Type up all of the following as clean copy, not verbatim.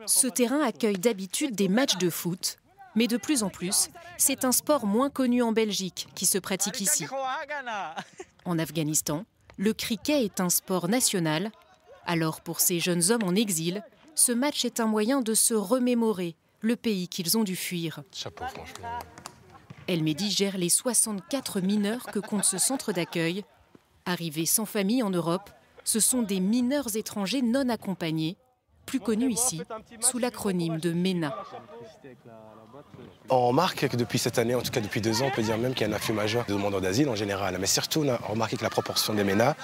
Ce terrain accueille d'habitude des matchs de foot, mais de plus en plus, c'est un sport moins connu en Belgique qui se pratique ici. En Afghanistan, le cricket est un sport national. Alors pour ces jeunes hommes en exil, ce match est un moyen de se remémorer le pays qu'ils ont dû fuir. Chapeau, franchement. El Mehdi gère les 64 mineurs que compte ce centre d'accueil. Arrivés sans famille en Europe, ce sont des mineurs étrangers non accompagnés, plus connus ici sous l'acronyme de MENA. On remarque que depuis cette année, en tout cas depuis 2 ans, on peut dire même qu'il y a un afflux majeur de demandeurs d'asile en général. Mais surtout, on a remarqué que la proportion des MENA,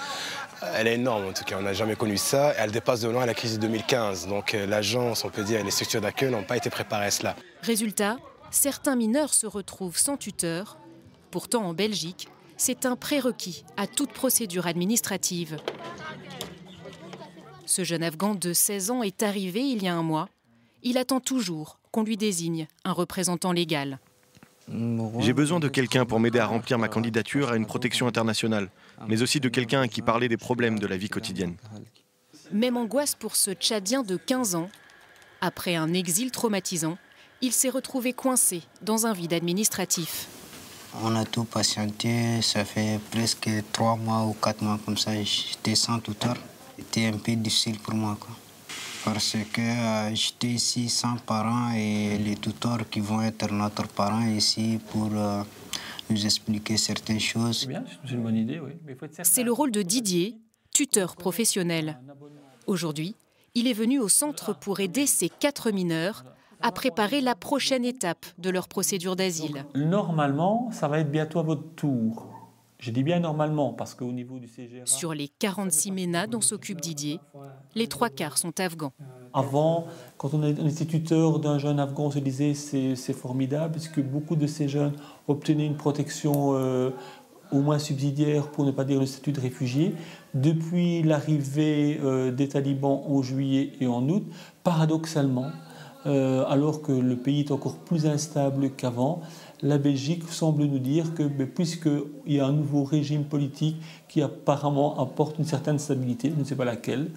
elle est énorme en tout cas. On n'a jamais connu ça. Elle dépasse de loin la crise de 2015. Donc l'agence, on peut dire, et les structures d'accueil n'ont pas été préparées à cela. Résultat, certains mineurs se retrouvent sans tuteur. Pourtant, en Belgique, c'est un prérequis à toute procédure administrative. Ce jeune Afghan de 16 ans est arrivé il y a un mois. Il attend toujours qu'on lui désigne un représentant légal. J'ai besoin de quelqu'un pour m'aider à remplir ma candidature à une protection internationale, mais aussi de quelqu'un à qui parler des problèmes de la vie quotidienne. Même angoisse pour ce Tchadien de 15 ans. Après un exil traumatisant, il s'est retrouvé coincé dans un vide administratif. On a tout patienté, ça fait presque 3 mois ou 4 mois comme ça, j'étais sans tuteur. C'était un peu difficile pour moi, quoi. Parce que j'étais ici sans parents et les tuteurs qui vont être notre parents ici pour nous expliquer certaines choses. C'est une bonne idée, oui. C'est le rôle de Didier, tuteur professionnel. Aujourd'hui, il est venu au centre pour aider ces 4 mineurs à préparer la prochaine étape de leur procédure d'asile. Normalement, ça va être bientôt à votre tour. Je dis bien normalement, parce qu'au niveau du CGRA... Sur les 46 MENA dont s'occupe Didier, les 3/4 sont afghans. Avant, quand on était tuteur d'un jeune Afghan, on se disait c'est formidable, parce que beaucoup de ces jeunes obtenaient une protection au moins subsidiaire, pour ne pas dire le statut de réfugié. Depuis l'arrivée des talibans en juillet et en août, paradoxalement, alors que le pays est encore plus instable qu'avant, la Belgique semble nous dire que puisqu'il y a un nouveau régime politique qui apparemment apporte une certaine stabilité, je ne sais pas laquelle,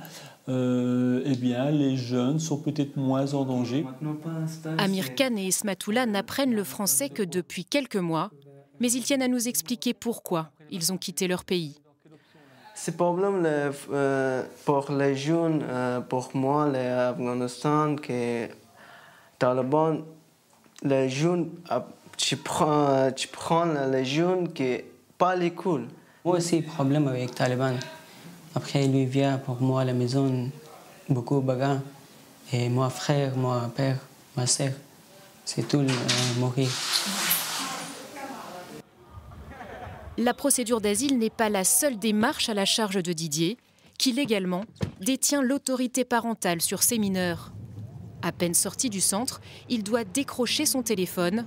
eh bien les jeunes sont peut-être moins en danger. Amir Khan et Esmatoula n'apprennent le français que depuis quelques mois, mais ils tiennent à nous expliquer pourquoi ils ont quitté leur pays. C'est problème pour les jeunes, pour moi, l'Afghanistan, que Taliban, les jeunes, tu prends les jeunes qui pas l'école. Moi aussi, problème avec Taliban. Après, lui vient pour moi à la maison, beaucoup de bagarres. Et moi, frère, moi, père, ma sœur, c'est tout mourir. La procédure d'asile n'est pas la seule démarche à la charge de Didier, qui légalement détient l'autorité parentale sur ses mineurs. À peine sorti du centre, il doit décrocher son téléphone.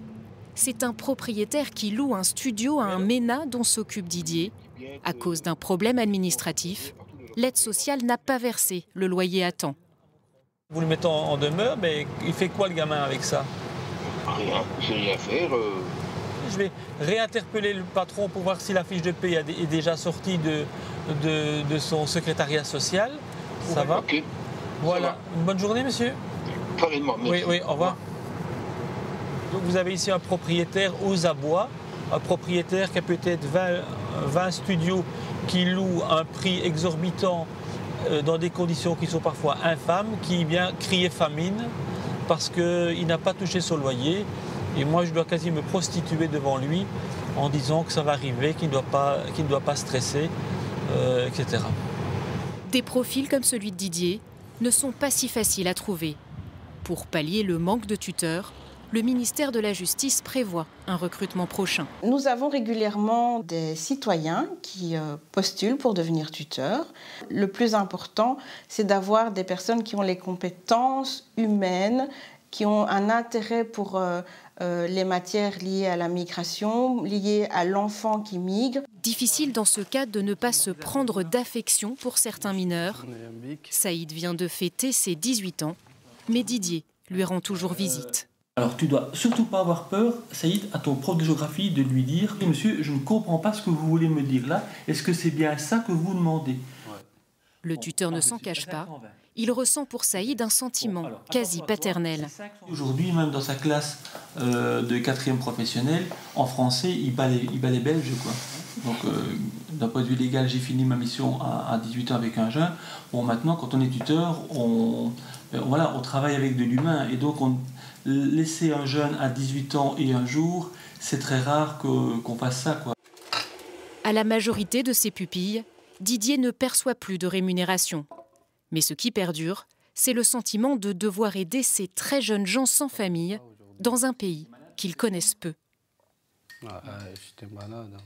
C'est un propriétaire qui loue un studio à un MENA dont s'occupe Didier. À cause d'un problème administratif, l'aide sociale n'a pas versé le loyer à temps. Vous le mettez en demeure, mais il fait quoi le gamin avec ça? Rien, je sais rien faire. Je vais réinterpeller le patron pour voir si la fiche de paie est déjà sortie de son secrétariat social. Ça va? Ok. Voilà. Une bonne journée, monsieur. Carrément, merci. Oui, au revoir. Donc vous avez ici un propriétaire aux abois, un propriétaire qui a peut-être 20 studios qui loue un prix exorbitant dans des conditions qui sont parfois infâmes, qui vient crier famine parce qu'il n'a pas touché son loyer. Et moi, je dois quasi me prostituer devant lui en disant que ça va arriver, qu'il ne doit pas stresser, etc. Des profils comme celui de Didier ne sont pas si faciles à trouver. Pour pallier le manque de tuteurs, le ministère de la Justice prévoit un recrutement prochain. Nous avons régulièrement des citoyens qui postulent pour devenir tuteurs. Le plus important, c'est d'avoir des personnes qui ont les compétences humaines, qui ont un intérêt pour les matières liées à la migration, liées à l'enfant qui migre. Difficile dans ce cas de ne pas se prendre d'affection pour certains mineurs. Saïd vient de fêter ses 18 ans, mais Didier lui rend toujours visite. Alors tu dois surtout pas avoir peur, Saïd, à ton prof de géographie, de lui dire « Monsieur, je ne comprends pas ce que vous voulez me dire là. Est-ce que c'est bien ça que vous demandez ?» Le tuteur ne s'en cache pas. il ressent pour Saïd un sentiment quasi paternel. Aujourd'hui, même dans sa classe de 4e professionnel, en français, il bat les Belges, quoi. Donc, d'un point de vue légal, j'ai fini ma mission à 18 ans avec un jeune. Bon, maintenant, quand on est tuteur, on travaille avec de l'humain. Et donc, laisser un jeune à 18 ans et un jour, c'est très rare qu'on fasse ça, quoi. À la majorité de ses pupilles, Didier ne perçoit plus de rémunération. Mais ce qui perdure, c'est le sentiment de devoir aider ces très jeunes gens sans famille dans un pays qu'ils connaissent peu. J'étais malade.